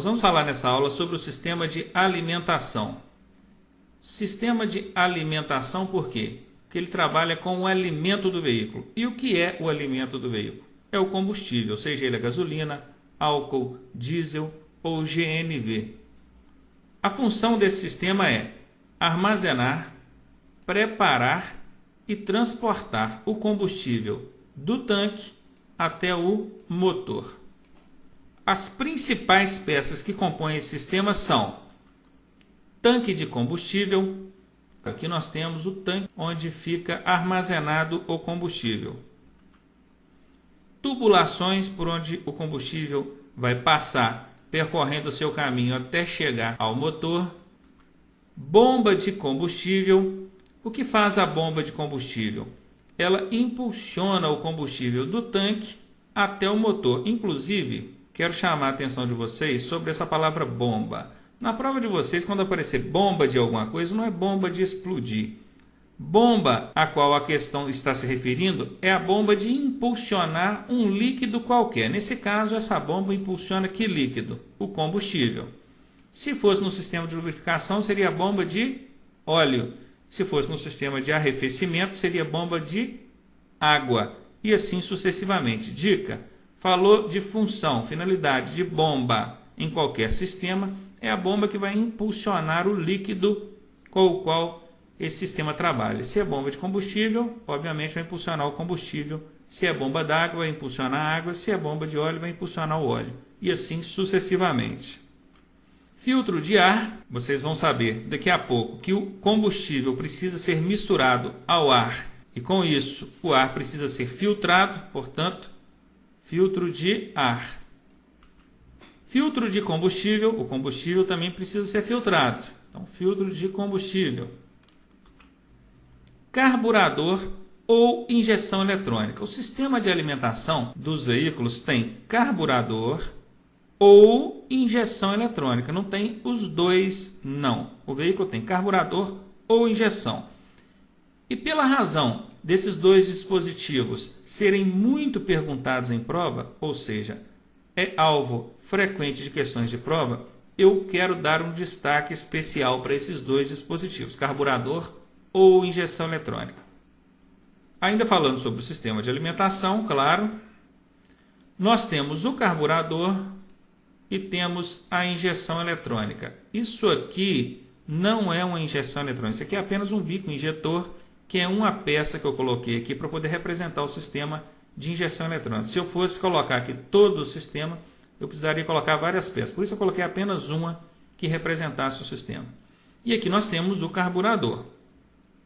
Nós vamos falar nessa aula sobre o sistema de alimentação. Sistema de alimentação por quê? Porque ele trabalha com o alimento do veículo. E o que é o alimento do veículo? É o combustível, seja ele a gasolina, álcool, diesel ou GNV. A função desse sistema é armazenar, preparar e transportar o combustível do tanque até o motor. As principais peças que compõem esse sistema são tanque de combustível. Aqui nós temos o tanque onde fica armazenado o combustível. Tubulações por onde o combustível vai passar, percorrendo o seu caminho até chegar ao motor. Bomba de combustível. O que faz a bomba de combustível? Ela impulsiona o combustível do tanque até o motor. Inclusive, quero chamar a atenção de vocês sobre essa palavra bomba. Na prova de vocês, quando aparecer bomba de alguma coisa, não é bomba de explodir. Bomba a qual a questão está se referindo é a bomba de impulsionar um líquido qualquer. Nesse caso, essa bomba impulsiona que líquido? O combustível. Se fosse no sistema de lubrificação, seria a bomba de óleo. Se fosse no sistema de arrefecimento, seria bomba de água. E assim sucessivamente. Dica: falou de função, finalidade de bomba em qualquer sistema, é a bomba que vai impulsionar o líquido com o qual esse sistema trabalha. Se é bomba de combustível, obviamente vai impulsionar o combustível. Se é bomba d'água, vai impulsionar a água. Se é bomba de óleo, vai impulsionar o óleo. E assim sucessivamente. Filtro de ar, vocês vão saber daqui a pouco que o combustível precisa ser misturado ao ar. E com isso, o ar precisa ser filtrado, portanto, filtro de ar. Filtro de combustível, o combustível também precisa ser filtrado. Então, filtro de combustível. Carburador ou injeção eletrônica. O sistema de alimentação dos veículos tem carburador ou injeção eletrônica. Não tem os dois, não. O veículo tem carburador ou injeção. E pela razão desses dois dispositivos serem muito perguntados em prova, ou seja, é alvo frequente de questões de prova, eu quero dar um destaque especial para esses dois dispositivos, carburador ou injeção eletrônica. Ainda falando sobre o sistema de alimentação, claro, nós temos o carburador e temos a injeção eletrônica. Isso aqui não é uma injeção eletrônica, isso aqui é apenas um bico injetor, que é uma peça que eu coloquei aqui para poder representar o sistema de injeção eletrônica. Se eu fosse colocar aqui todo o sistema, eu precisaria colocar várias peças. Por isso eu coloquei apenas uma que representasse o sistema. E aqui nós temos o carburador.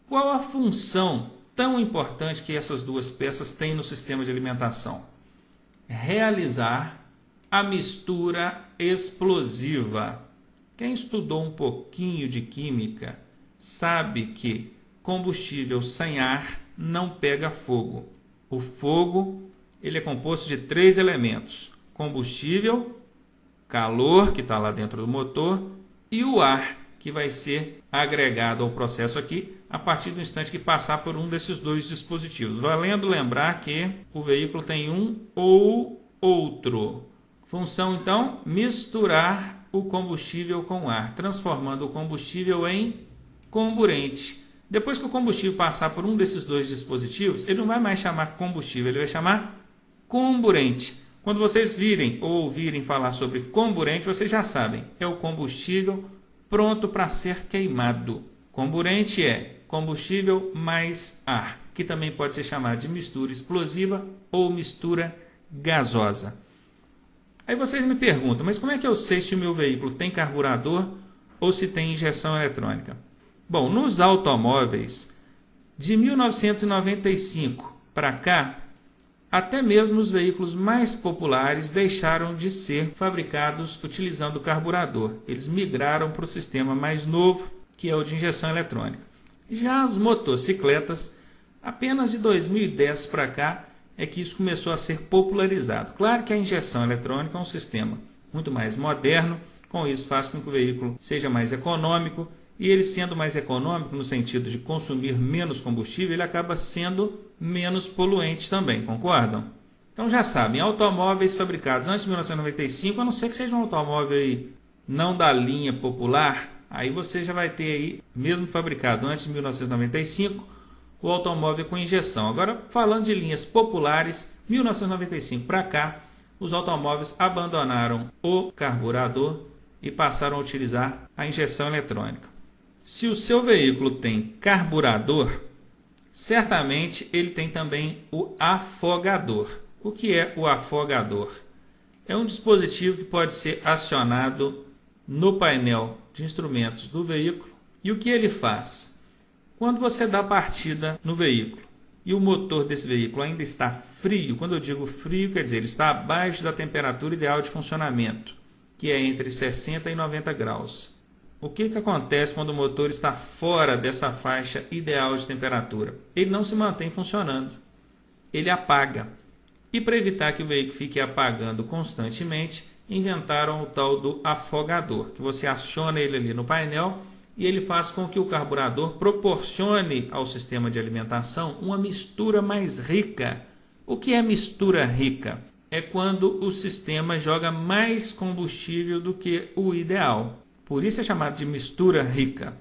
Qual a função tão importante que essas duas peças têm no sistema de alimentação? Realizar a mistura explosiva. Quem estudou um pouquinho de química sabe que combustível sem ar não pega fogo. O fogo ele é composto de 3 elementos: combustível, calor, que está lá dentro do motor, e o ar, que vai ser agregado ao processo aqui a partir do instante que passar por um desses dois dispositivos. Valendo lembrar que o veículo tem um ou outro. Função, então, misturar o combustível com o ar, transformando o combustível em comburente. Depois que o combustível passar por um desses dois dispositivos, ele não vai mais chamar combustível, ele vai chamar comburente. Quando vocês virem ou ouvirem falar sobre comburente, vocês já sabem, é o combustível pronto para ser queimado. Comburente é combustível mais ar, que também pode ser chamado de mistura explosiva ou mistura gasosa. Aí vocês me perguntam, mas como é que eu sei se o meu veículo tem carburador ou se tem injeção eletrônica? Bom, nos automóveis, de 1995 para cá, até mesmo os veículos mais populares deixaram de ser fabricados utilizando carburador. Eles migraram para o sistema mais novo, que é o de injeção eletrônica. Já as motocicletas, apenas de 2010 para cá, é que isso começou a ser popularizado. Claro que a injeção eletrônica é um sistema muito mais moderno, com isso faz com que o veículo seja mais econômico, e ele sendo mais econômico no sentido de consumir menos combustível, ele acaba sendo menos poluente também, concordam? Então já sabem, automóveis fabricados antes de 1995, a não ser que seja um automóvel aí não da linha popular, aí você já vai ter aí, mesmo fabricado antes de 1995, o automóvel com injeção. Agora, falando de linhas populares, 1995 para cá, os automóveis abandonaram o carburador e passaram a utilizar a injeção eletrônica. Se o seu veículo tem carburador, certamente ele tem também o afogador. O que é o afogador? É um dispositivo que pode ser acionado no painel de instrumentos do veículo. E o que ele faz? Quando você dá partida no veículo e o motor desse veículo ainda está frio, quando eu digo frio, quer dizer, ele está abaixo da temperatura ideal de funcionamento, que é entre 60 e 90 graus. O que acontece quando o motor está fora dessa faixa ideal de temperatura? Ele não se mantém funcionando, ele apaga. E para evitar que o veículo fique apagando constantemente, inventaram o tal do afogador, que você aciona ele ali no painel e ele faz com que o carburador proporcione ao sistema de alimentação uma mistura mais rica. O que é mistura rica? É quando o sistema joga mais combustível do que o ideal. Por isso é chamado de mistura rica.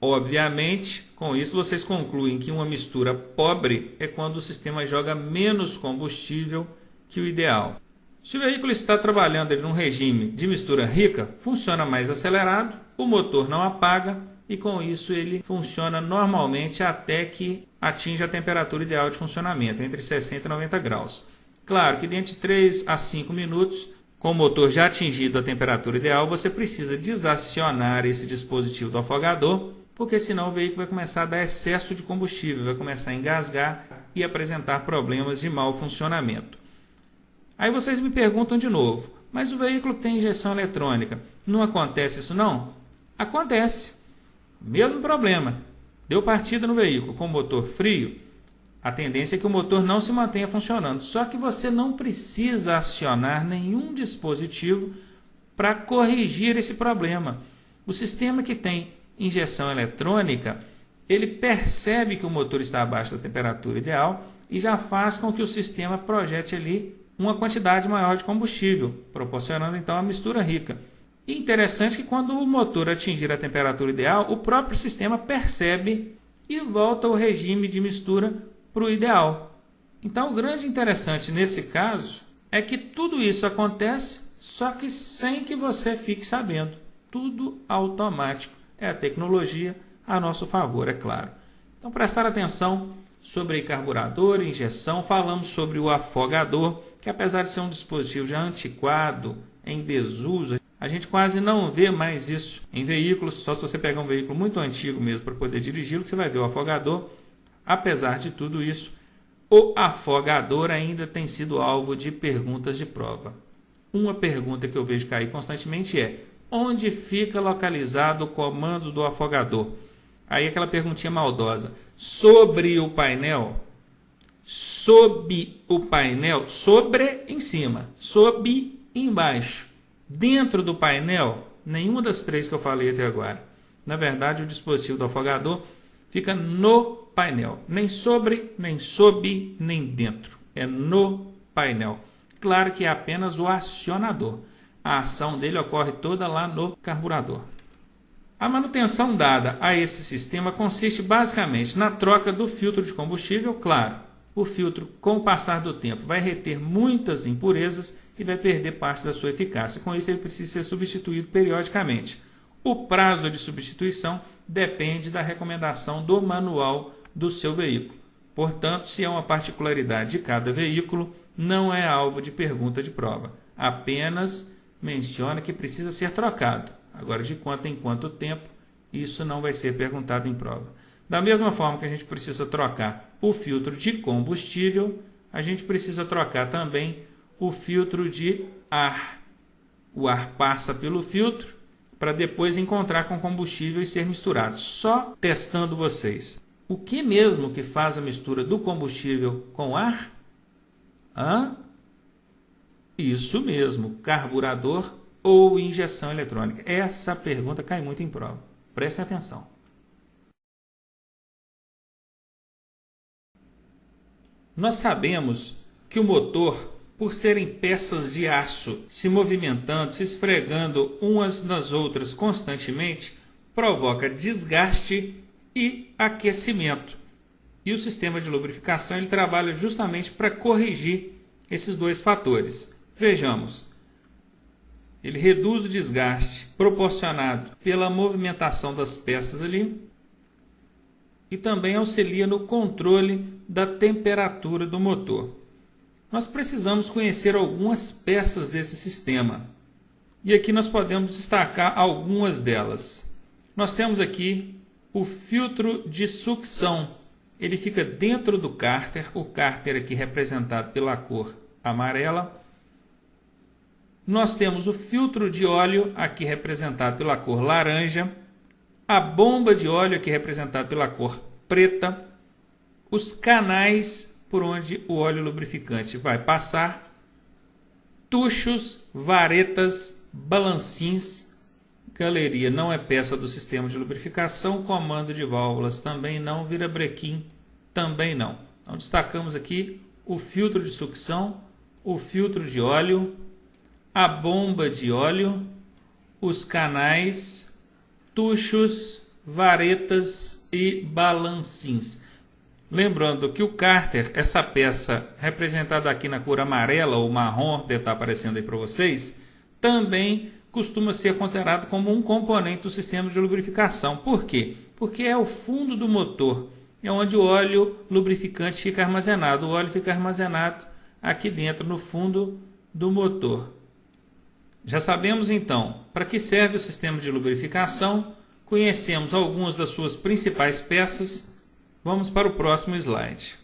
Obviamente, com isso vocês concluem que uma mistura pobre é quando o sistema joga menos combustível que o ideal. Se o veículo está trabalhando num regime de mistura rica, funciona mais acelerado, o motor não apaga e com isso ele funciona normalmente até que atinja a temperatura ideal de funcionamento, entre 60 e 90 graus. Claro que dentro de 3 a 5 minutos, com o motor já atingido a temperatura ideal, você precisa desacionar esse dispositivo do afogador, porque senão o veículo vai começar a dar excesso de combustível, vai começar a engasgar e apresentar problemas de mau funcionamento. Aí vocês me perguntam de novo, mas o veículo que tem injeção eletrônica, não acontece isso não? Acontece. Mesmo problema. Deu partida no veículo com o motor frio, a tendência é que o motor não se mantenha funcionando. Só que você não precisa acionar nenhum dispositivo para corrigir esse problema. O sistema que tem injeção eletrônica, ele percebe que o motor está abaixo da temperatura ideal e já faz com que o sistema projete ali uma quantidade maior de combustível, proporcionando então a mistura rica. E interessante que quando o motor atingir a temperatura ideal, o próprio sistema percebe e volta ao regime de mistura para o ideal. Então o grande interessante nesse caso é que tudo isso acontece, só que sem que você fique sabendo. Tudo automático. É a tecnologia a nosso favor, é claro. Então prestar atenção sobre carburador, injeção, falamos sobre o afogador, que apesar de ser um dispositivo já antiquado, em desuso, a gente quase não vê mais isso em veículos, só se você pegar um veículo muito antigo mesmo para poder dirigi-lo, que você vai ver o afogador. Apesar de tudo isso, o afogador ainda tem sido alvo de perguntas de prova. Uma pergunta que eu vejo cair constantemente é: onde fica localizado o comando do afogador? Aí aquela perguntinha maldosa. Sobre o painel? Sob o painel? Sobre em cima, sob embaixo. Dentro do painel? Nenhuma das três que eu falei até agora. Na verdade, o dispositivo do afogador fica no painel. Nem sobre, nem sob, nem dentro. É no painel. Claro que é apenas o acionador. A ação dele ocorre toda lá no carburador. A manutenção dada a esse sistema consiste basicamente na troca do filtro de combustível. Claro, o filtro, com o passar do tempo, vai reter muitas impurezas e vai perder parte da sua eficácia. Com isso, ele precisa ser substituído periodicamente. O prazo de substituição depende da recomendação do manual do seu veículo. Portanto, se é uma particularidade de cada veículo, não é alvo de pergunta de prova. Apenas menciona que precisa ser trocado. Agora, de quanto em quanto tempo, isso não vai ser perguntado em prova. Da mesma forma que a gente precisa trocar o filtro de combustível, a gente precisa trocar também o filtro de ar. O ar passa pelo filtro para depois encontrar com combustível e ser misturado. Só testando vocês. O que mesmo que faz a mistura do combustível com ar? Isso mesmo, carburador ou injeção eletrônica? Essa pergunta cai muito em prova. Prestem atenção. Nós sabemos que o motor por serem peças de aço, se movimentando, se esfregando umas nas outras constantemente, provoca desgaste e aquecimento. E o sistema de lubrificação ele trabalha justamente para corrigir esses dois fatores. Vejamos, ele reduz o desgaste proporcionado pela movimentação das peças ali e também auxilia no controle da temperatura do motor. Nós precisamos conhecer algumas peças desse sistema e aqui nós podemos destacar algumas delas. Nós temos aqui o filtro de sucção. Ele fica dentro do cárter, o cárter aqui representado pela cor amarela. Nós temos o filtro de óleo, aqui representado pela cor laranja. A bomba de óleo, aqui representada pela cor preta. Os canais por onde o óleo lubrificante vai passar. Tuchos, varetas, balancins. Galeria não é peça do sistema de lubrificação, comando de válvulas também não, virabrequim também não. Então destacamos aqui o filtro de sucção, o filtro de óleo, a bomba de óleo, os canais, tuchos, varetas e balancins. Lembrando que o cárter, essa peça representada aqui na cor amarela ou marrom, deve estar aparecendo aí para vocês, também costuma ser considerado como um componente do sistema de lubrificação. Por quê? Porque é o fundo do motor, é onde o óleo lubrificante fica armazenado. O óleo fica armazenado aqui dentro, no fundo do motor. Já sabemos então para que serve o sistema de lubrificação, conhecemos algumas das suas principais peças. Vamos para o próximo slide.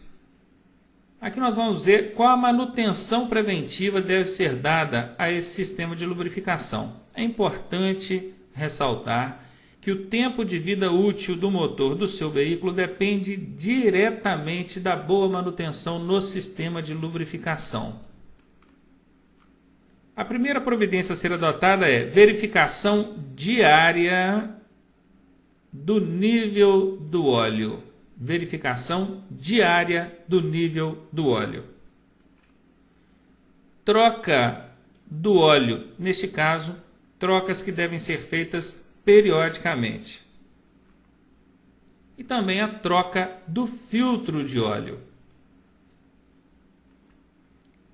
Aqui nós vamos ver qual a manutenção preventiva deve ser dada a esse sistema de lubrificação. É importante ressaltar que o tempo de vida útil do motor do seu veículo depende diretamente da boa manutenção no sistema de lubrificação. A primeira providência a ser adotada é verificação diária do nível do óleo. Verificação diária do nível do óleo. Troca do óleo, neste caso, trocas que devem ser feitas periodicamente. E também a troca do filtro de óleo.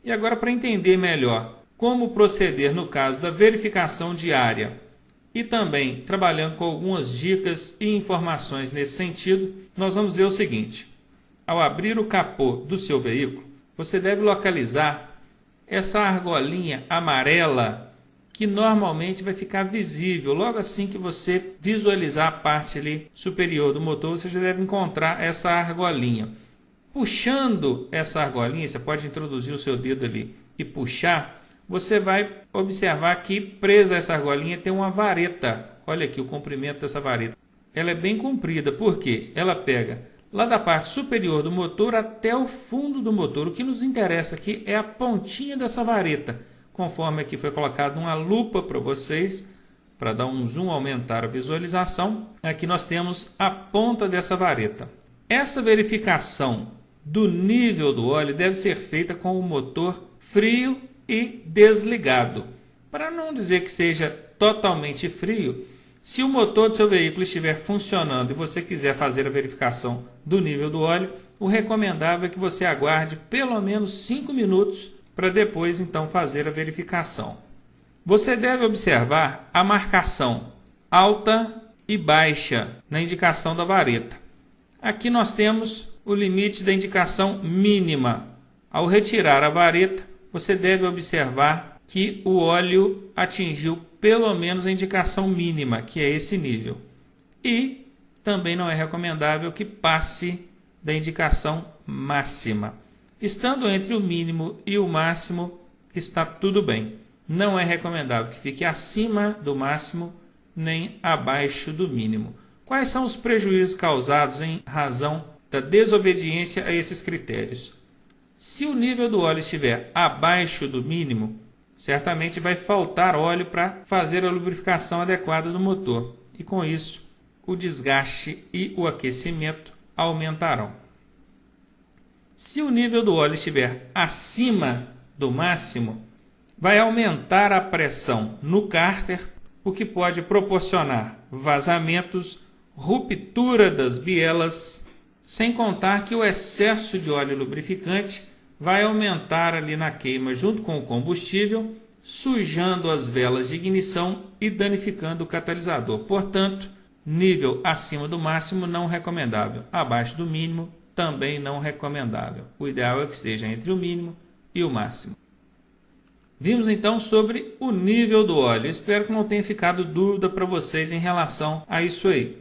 E agora, para entender melhor como proceder no caso da verificação diária e também trabalhando com algumas dicas e informações nesse sentido, nós vamos ver o seguinte. Ao abrir o capô do seu veículo, você deve localizar essa argolinha amarela que normalmente vai ficar visível. Logo assim que você visualizar a parte ali superior do motor, você já deve encontrar essa argolinha. Puxando essa argolinha, você pode introduzir o seu dedo ali e puxar, você vai observar que presa a essa argolinha tem uma vareta. Olha aqui o comprimento dessa vareta. Ela é bem comprida, porque ela pega lá da parte superior do motor até o fundo do motor. O que nos interessa aqui é a pontinha dessa vareta. Conforme aqui foi colocado uma lupa para vocês, para dar um zoom, aumentar a visualização, aqui nós temos a ponta dessa vareta. Essa verificação do nível do óleo deve ser feita com o motor frio e desligado. Para não dizer que seja totalmente frio, se o motor do seu veículo estiver funcionando e você quiser fazer a verificação do nível do óleo, o recomendável é que você aguarde pelo menos 5 minutos para depois então fazer a verificação. Você deve observar a marcação alta e baixa na indicação da vareta. Aqui nós temos o limite da indicação mínima. Ao retirar a vareta, você deve observar que o óleo atingiu pelo menos a indicação mínima, que é esse nível. E também não é recomendável que passe da indicação máxima. Estando entre o mínimo e o máximo, está tudo bem. Não é recomendável que fique acima do máximo nem abaixo do mínimo. Quais são os prejuízos causados em razão da desobediência a esses critérios? Se o nível do óleo estiver abaixo do mínimo, certamente vai faltar óleo para fazer a lubrificação adequada do motor. E com isso, o desgaste e o aquecimento aumentarão. Se o nível do óleo estiver acima do máximo, vai aumentar a pressão no cárter, o que pode proporcionar vazamentos, ruptura das bielas, sem contar que o excesso de óleo lubrificante vai aumentar ali na queima junto com o combustível, sujando as velas de ignição e danificando o catalisador. Portanto, nível acima do máximo não recomendável, abaixo do mínimo também não recomendável. O ideal é que esteja entre o mínimo e o máximo. Vimos então sobre o nível do óleo. Espero que não tenha ficado dúvida para vocês em relação a isso aí.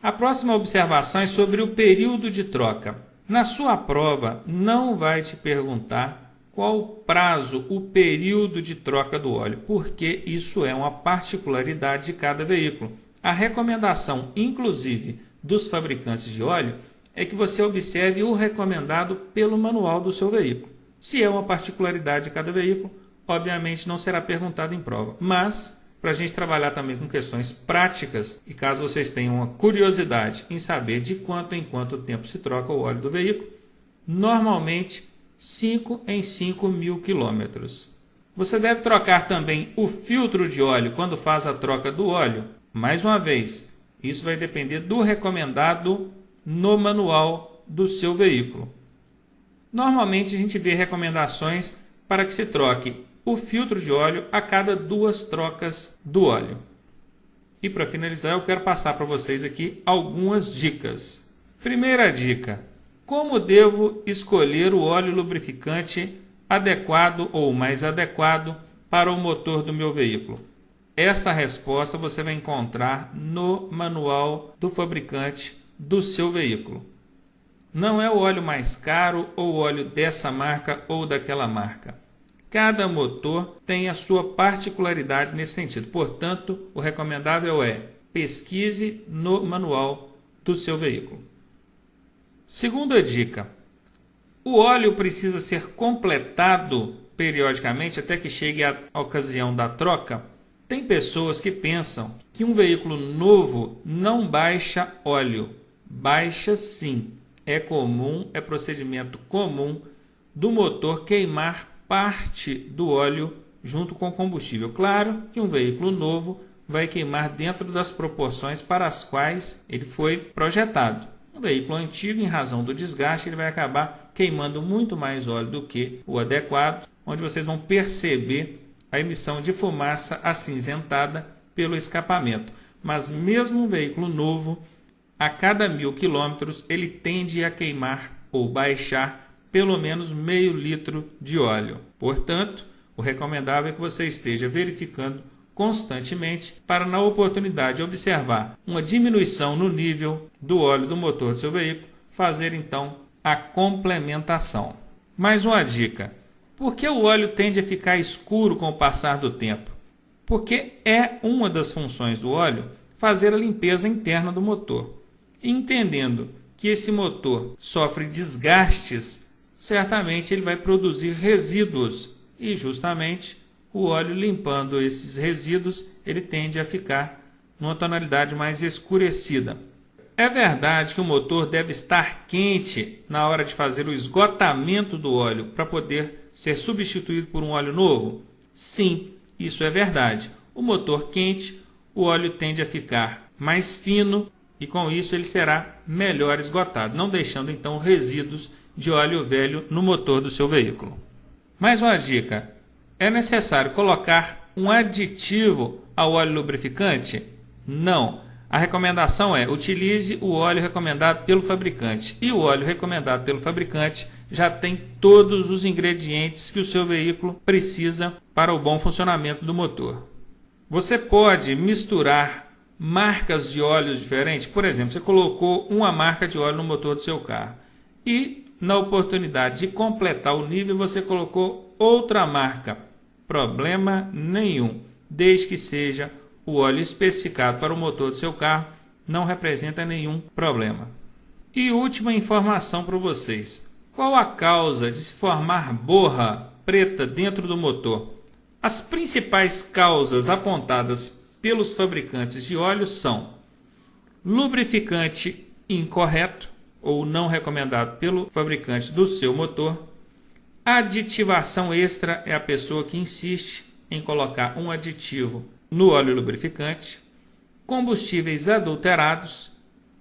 A próxima observação é sobre o período de troca. Na sua prova não vai te perguntar qual o prazo, o período de troca do óleo, porque isso é uma particularidade de cada veículo. A recomendação, inclusive, dos fabricantes de óleo é que você observe o recomendado pelo manual do seu veículo. Se é uma particularidade de cada veículo, obviamente não será perguntado em prova. Mas, para a gente trabalhar também com questões práticas, e caso vocês tenham uma curiosidade em saber de quanto em quanto tempo se troca o óleo do veículo, normalmente 5 em 5.000 quilômetros. Você deve trocar também o filtro de óleo quando faz a troca do óleo. Mais uma vez, isso vai depender do recomendado no manual do seu veículo. Normalmente a gente vê recomendações para que se troque o filtro de óleo a cada 2 trocas do óleo. E para finalizar, eu quero passar para vocês aqui algumas dicas. Primeira dica: como devo escolher o óleo lubrificante adequado ou mais adequado para o motor do meu veículo? Essa resposta você vai encontrar no manual do fabricante do seu veículo. Não é o óleo mais caro ou o óleo dessa marca ou daquela marca. Cada motor tem a sua particularidade nesse sentido. Portanto, o recomendável é pesquise no manual do seu veículo. Segunda dica: o óleo precisa ser completado periodicamente até que chegue a ocasião da troca. Tem pessoas que pensam que um veículo novo não baixa óleo. Baixa sim. É comum, é procedimento comum do motor queimar parte do óleo junto com o combustível. Claro que um veículo novo vai queimar dentro das proporções para as quais ele foi projetado. Um veículo antigo, em razão do desgaste, ele vai acabar queimando muito mais óleo do que o adequado, onde vocês vão perceber a emissão de fumaça acinzentada pelo escapamento. Mas mesmo um veículo novo, a cada 1.000 quilômetros, ele tende a queimar ou baixar pelo menos meio litro de óleo. Portanto, o recomendável é que você esteja verificando constantemente para, na oportunidade, observar uma diminuição no nível do óleo do motor do seu veículo, fazer então a complementação. Mais uma dica: por que o óleo tende a ficar escuro com o passar do tempo? Porque é uma das funções do óleo fazer a limpeza interna do motor. Entendendo que esse motor sofre desgastes, certamente ele vai produzir resíduos e justamente o óleo limpando esses resíduos, ele tende a ficar numa tonalidade mais escurecida. É verdade que o motor deve estar quente na hora de fazer o esgotamento do óleo para poder ser substituído por um óleo novo? Sim, isso é verdade. O motor quente, o óleo tende a ficar mais fino e com isso ele será melhor esgotado, não deixando então resíduos de óleo velho no motor do seu veículo. Mais uma dica: é necessário colocar um aditivo ao óleo lubrificante? Não. A recomendação é: utilize o óleo recomendado pelo fabricante. E o óleo recomendado pelo fabricante já tem todos os ingredientes que o seu veículo precisa para o bom funcionamento do motor. Você pode misturar marcas de óleos diferentes. Por exemplo, você colocou uma marca de óleo no motor do seu carro e, na oportunidade de completar o nível, você colocou outra marca. Problema nenhum, desde que seja o óleo especificado para o motor do seu carro, não representa nenhum problema. E última informação para vocês: qual a causa de se formar borra preta dentro do motor? As principais causas apontadas pelos fabricantes de óleos são lubrificante incorreto ou não recomendado pelo fabricante do seu motor, Aditivação extra é a pessoa que insiste em colocar um aditivo no óleo lubrificante, combustíveis adulterados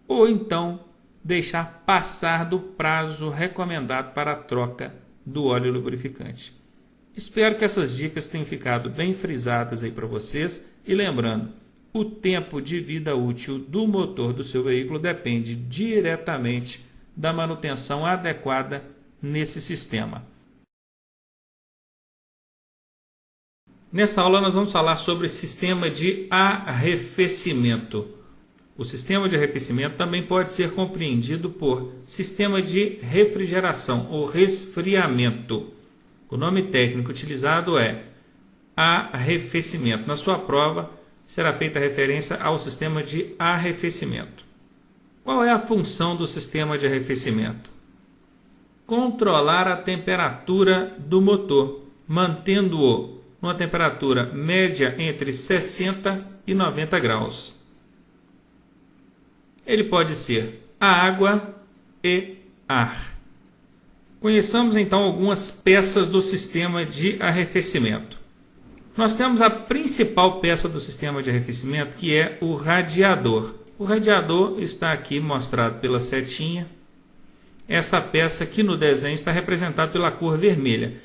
ou então deixar passar do prazo recomendado para a troca do óleo lubrificante. Espero que essas dicas tenham ficado bem frisadas aí para vocês e lembrando, o tempo de vida útil do motor do seu veículo depende diretamente da manutenção adequada nesse sistema. Nessa aula nós vamos falar sobre sistema de arrefecimento. O sistema de arrefecimento também pode ser compreendido por sistema de refrigeração ou resfriamento. O nome técnico utilizado é arrefecimento. Na sua prova será feita referência ao sistema de arrefecimento. Qual é a função do sistema de arrefecimento? Controlar a temperatura do motor, mantendo-o numa temperatura média entre 60 e 90 graus. Ele pode ser água e ar. Conheçamos então algumas peças do sistema de arrefecimento. Nós temos a principal peça do sistema de arrefecimento, que é o radiador. O radiador está aqui mostrado pela setinha. Essa peça aqui no desenho está representada pela cor vermelha.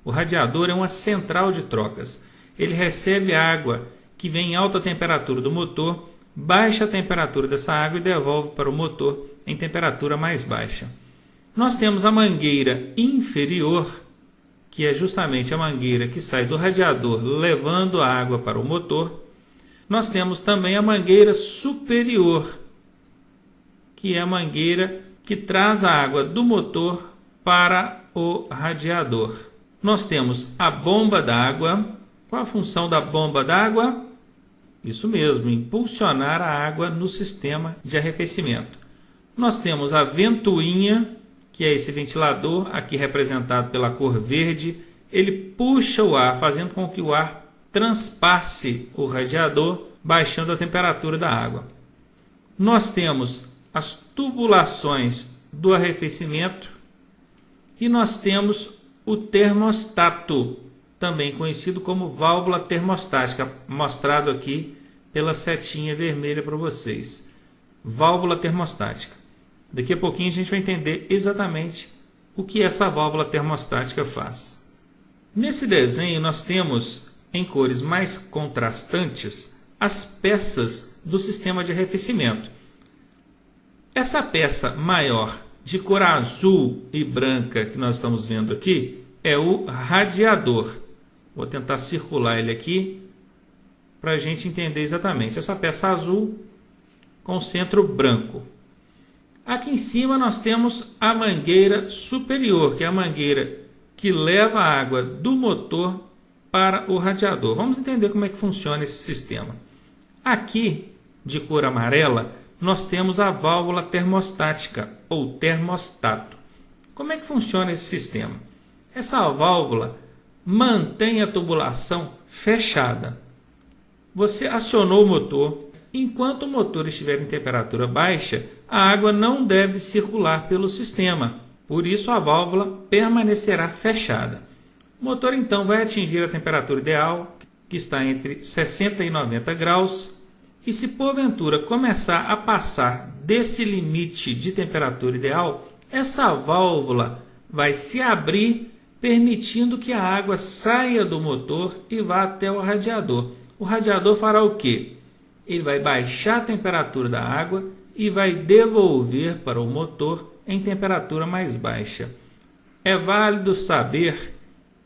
O radiador é uma central de trocas. Ele recebe água que vem em alta temperatura do motor, baixa a temperatura dessa água e devolve para o motor em temperatura mais baixa. Nós temos a mangueira inferior, que é justamente a mangueira que sai do radiador levando a água para o motor. Nós temos também a mangueira superior, que é a mangueira que traz a água do motor para o radiador. Nós temos a bomba d'água. Qual a função da bomba d'água? Isso mesmo, impulsionar a água no sistema de arrefecimento. Nós temos a ventoinha, que é esse ventilador, aqui representado pela cor verde. Ele puxa o ar, fazendo com que o ar transpasse o radiador, baixando a temperatura da água. Nós temos as tubulações do arrefecimento e nós temos o termostato, também conhecido como válvula termostática, mostrado aqui pela setinha vermelha para vocês. Válvula termostática. Daqui a pouquinho a gente vai entender exatamente o que essa válvula termostática faz. Nesse desenho nós temos em cores mais contrastantes as peças do sistema de arrefecimento. Essa peça maior de cor azul e branca que nós estamos vendo aqui é o radiador. Vou tentar circular ele aqui para a gente entender exatamente. Essa peça azul com centro branco. Aqui em cima nós temos a mangueira superior, que é a mangueira que leva a água do motor para o radiador. Vamos entender como é que funciona esse sistema. Aqui, de cor amarela, nós temos a válvula termostática ou termostato. Como é que funciona esse sistema? Essa válvula mantém a tubulação fechada. Você acionou o motor. Enquanto o motor estiver em temperatura baixa, a água não deve circular pelo sistema. Por isso, a válvula permanecerá fechada. O motor então vai atingir a temperatura ideal, que está entre 60 e 90 graus. E se porventura começar a passar desse limite de temperatura ideal, essa válvula vai se abrir, permitindo que a água saia do motor e vá até o radiador. O radiador fará o quê? Ele vai baixar a temperatura da água e vai devolver para o motor em temperatura mais baixa. É válido saber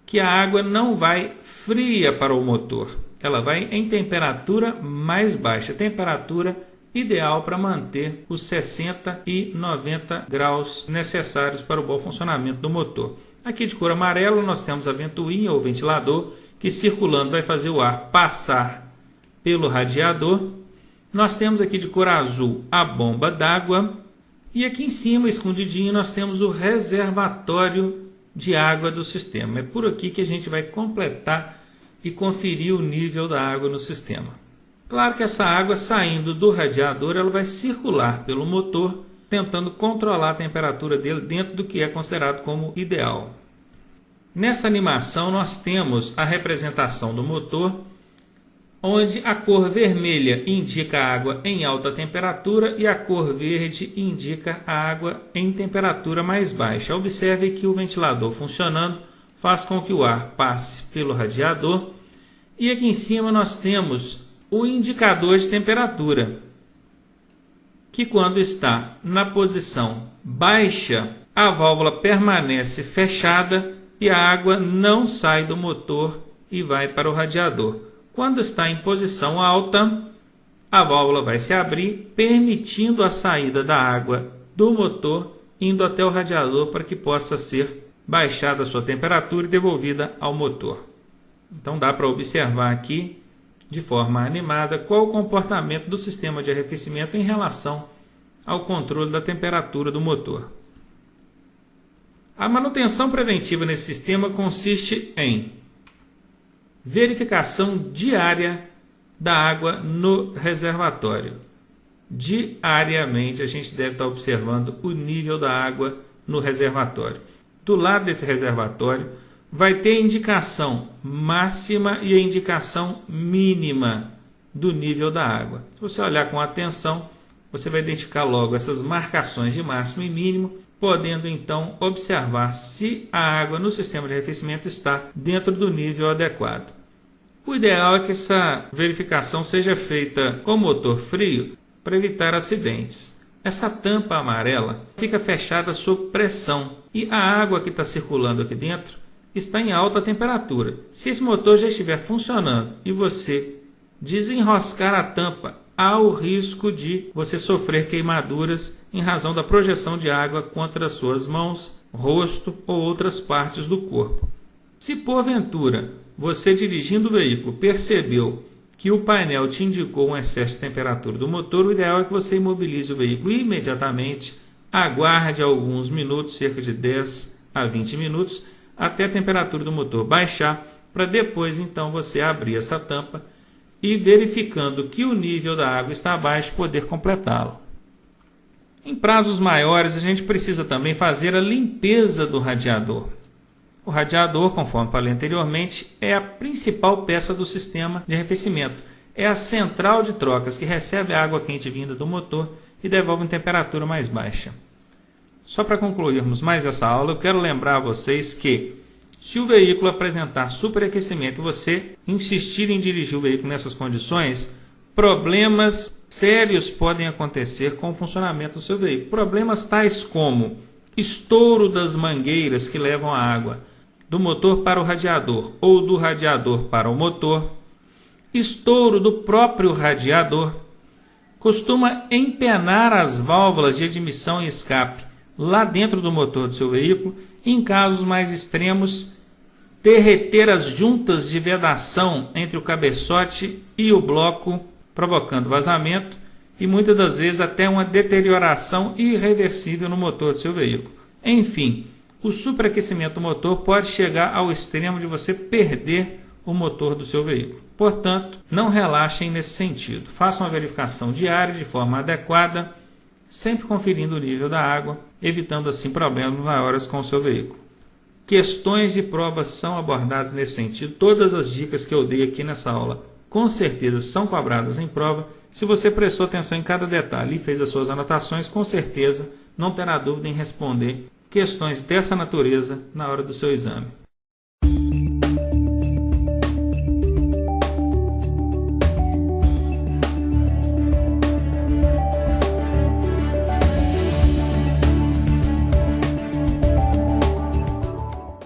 que a água não vai fria para o motor. Ela vai em temperatura mais baixa, temperatura ideal para manter os 60 e 90 graus necessários para o bom funcionamento do motor. Aqui de cor amarela nós temos a ventoinha ou ventilador, que circulando vai fazer o ar passar pelo radiador. Nós temos aqui de cor azul a bomba d'água. E aqui em cima, escondidinho, nós temos o reservatório de água do sistema. É por aqui que a gente vai completar e conferir o nível da água no sistema. Claro que essa água saindo do radiador, ela vai circular pelo motor, tentando controlar a temperatura dele dentro do que é considerado como ideal. Nessa animação nós temos a representação do motor, onde a cor vermelha indica a água em alta temperatura e a cor verde indica a água em temperatura mais baixa. Observe que o ventilador funcionando faz com que o ar passe pelo radiador. E aqui em cima nós temos o indicador de temperatura, que quando está na posição baixa, a válvula permanece fechada e a água não sai do motor e vai para o radiador. Quando está em posição alta, a válvula vai se abrir, permitindo a saída da água do motor, indo até o radiador para que possa ser baixada a sua temperatura e devolvida ao motor. Então dá para observar aqui, de forma animada, qual o comportamento do sistema de arrefecimento em relação ao controle da temperatura do motor. A manutenção preventiva nesse sistema consiste em verificação diária da água no reservatório. Diariamente a gente deve estar observando o nível da água no reservatório. Do lado desse reservatório vai ter a indicação máxima e a indicação mínima do nível da água. Se você olhar com atenção, você vai identificar logo essas marcações de máximo e mínimo, podendo então observar se a água no sistema de arrefecimento está dentro do nível adequado. O ideal é que essa verificação seja feita com motor frio para evitar acidentes. Essa tampa amarela fica fechada sob pressão e a água que está circulando aqui dentro está em alta temperatura. Se esse motor já estiver funcionando e você desenroscar a tampa, há o risco de você sofrer queimaduras em razão da projeção de água contra as suas mãos, rosto ou outras partes do corpo. Se porventura você, dirigindo o veículo, percebeu que o painel te indicou um excesso de temperatura do motor, o ideal é que você imobilize o veículo imediatamente, aguarde alguns minutos, cerca de 10 a 20 minutos, até a temperatura do motor baixar, para depois então você abrir essa tampa e, verificando que o nível da água está baixo, poder completá-lo. Em prazos maiores, a gente precisa também fazer a limpeza do radiador. O radiador, conforme falei anteriormente, é a principal peça do sistema de arrefecimento. É a central de trocas que recebe a água quente vinda do motor e devolve em temperatura mais baixa. Só para concluirmos mais essa aula, eu quero lembrar a vocês que, se o veículo apresentar superaquecimento e você insistir em dirigir o veículo nessas condições, problemas sérios podem acontecer com o funcionamento do seu veículo. Problemas tais como estouro das mangueiras que levam a água do motor para o radiador ou do radiador para o motor, estouro do próprio radiador, costuma empenar as válvulas de admissão e escape lá dentro do motor do seu veículo, em casos mais extremos, derreter as juntas de vedação entre o cabeçote e o bloco, provocando vazamento e muitas das vezes até uma deterioração irreversível no motor do seu veículo. Enfim, o superaquecimento do motor pode chegar ao extremo de você perder o motor do seu veículo. Portanto, não relaxem nesse sentido. Façam uma verificação diária de forma adequada, sempre conferindo o nível da água, evitando assim problemas maiores com o seu veículo. Questões de prova são abordadas nesse sentido. Todas as dicas que eu dei aqui nessa aula, com certeza, são cobradas em prova. Se você prestou atenção em cada detalhe e fez as suas anotações, com certeza não terá dúvida em responder questões dessa natureza na hora do seu exame.